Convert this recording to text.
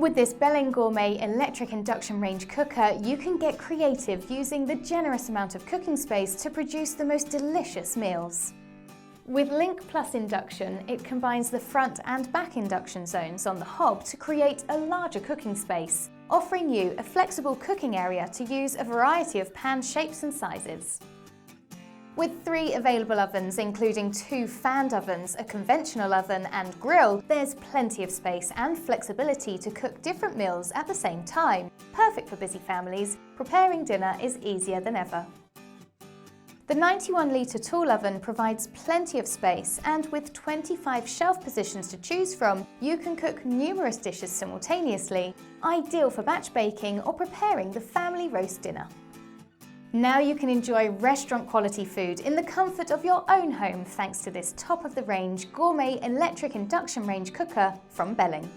With this Belling Gourmet electric induction range cooker, you can get creative using the generous amount of cooking space to produce the most delicious meals. With Link Plus Induction, it combines the front and back induction zones on the hob to create a larger cooking space, offering you a flexible cooking area to use a variety of pan shapes and sizes. With 3 available ovens, including 2 fanned ovens, a conventional oven and grill, there's plenty of space and flexibility to cook different meals at the same time. Perfect for busy families, preparing dinner is easier than ever. The 91-litre tall oven provides plenty of space, and with 25 shelf positions to choose from, you can cook numerous dishes simultaneously, ideal for batch baking or preparing the family roast dinner. Now you can enjoy restaurant-quality food in the comfort of your own home thanks to this top-of-the-range gourmet electric induction range cooker from Belling.